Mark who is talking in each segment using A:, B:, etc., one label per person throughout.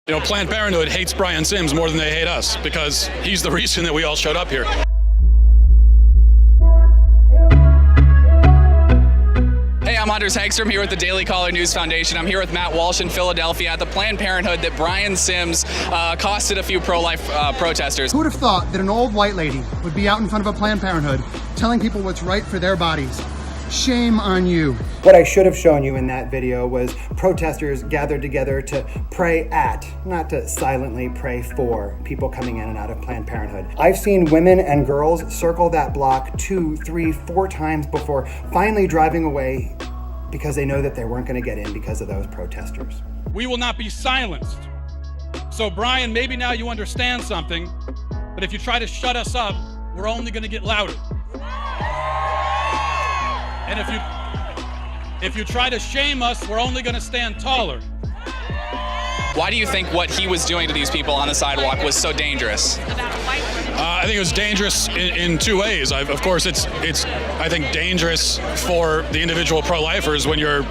A: You know, Planned Parenthood hates Brian Sims more than they hate us because he's the reason that we all showed up here.
B: Hey, I'm Anders Hagstrom here with the Daily Caller News Foundation. I'm here with Matt Walsh in Philadelphia at the Planned Parenthood that Brian Sims accosted a few pro-life protesters.
C: Who would have thought that an old white lady would be out in front of a Planned Parenthood telling people what's right for their bodies? Shame on you.
D: What I should have shown you in that video was protesters gathered together to pray at, not to silently pray for, people coming in and out of Planned Parenthood. I've seen women and girls circle that block 2, 3, 4 times before finally driving away because they know that they weren't going to get in because of those protesters.
A: We will not be silenced. So Brian, maybe now you understand something, but if you try to shut us up, we're only going to get louder. And if you try to shame us, we're only going to stand taller.
B: Why do you think what he was doing to these people on the sidewalk was so dangerous?
A: I think it was dangerous in 2 ways. Of course, it's I think dangerous for the individual pro-lifers when you're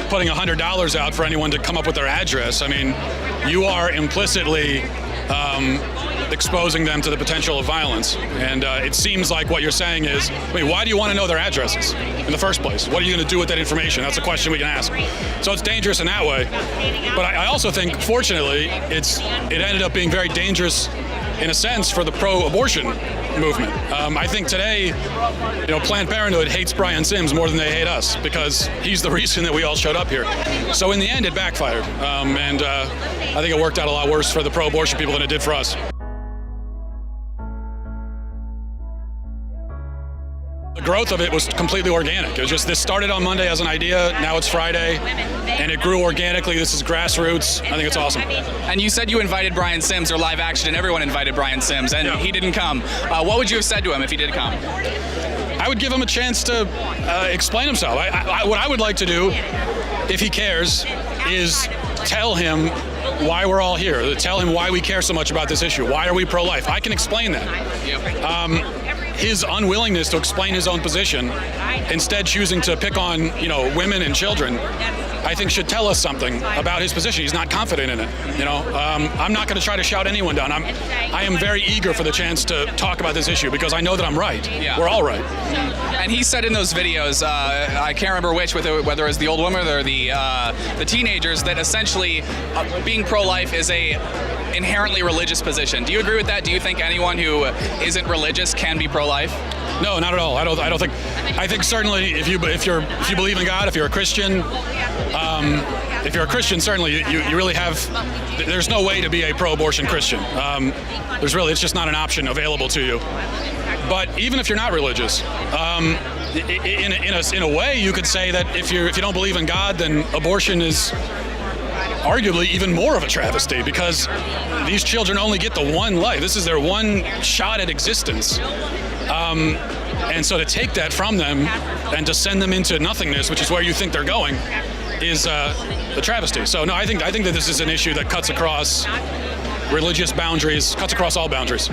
A: putting $100 out for anyone to come up with their address. I mean, you are implicitly exposing them to the potential of violence. And it seems like what you're saying is, why do you want to know their addresses in the first place? What are you going to do with that information? That's a question we can ask. So it's dangerous in that way. But I also think, fortunately, it ended up being very dangerous in a sense for the pro-abortion movement. I think today, Planned Parenthood hates Brian Sims more than they hate us because he's the reason that we all showed up here. So in the end, it backfired. And I think it worked out a lot worse for the pro-abortion people than it did for us. The growth of it was completely organic. It was just, this started on Monday as an idea, now it's Friday, and it grew organically. This is grassroots. I think it's awesome.
B: And you said you invited Brian Sims, or Live Action, and everyone invited Brian Sims, and he didn't come. What would you have said to him if he did come?
A: I would give him a chance to explain himself. What I would like to do, if he cares, is tell him why we're all here. Tell him why we care so much about this issue. Why are we pro-life? I can explain that. His unwillingness to explain his own position, instead choosing to pick on, women and children, I think should tell us something about his position. He's not confident in it. I'm not going to try to shout anyone down. I am very eager for the chance to talk about this issue because I know that I'm right. Yeah. We're all right.
B: And he said in those videos, I can't remember which, whether it was the old woman or the teenagers, that essentially being pro-life is a inherently religious position. Do you agree with that? Do you think anyone who isn't religious can be pro-life?
A: No, not at all. I don't think. I think certainly if you believe in God, if you're a Christian, certainly you really have. There's no way to be a pro-abortion Christian. It's just not an option available to you. But even if you're not religious, in a way, you could say that if you don't believe in God, then abortion is arguably even more of a travesty because these children only get the one life. This is their one shot at existence. And so to take that from them and to send them into nothingness, which is where you think they're going, is a travesty. So no, I think that this is an issue that cuts across religious boundaries, cuts across all boundaries.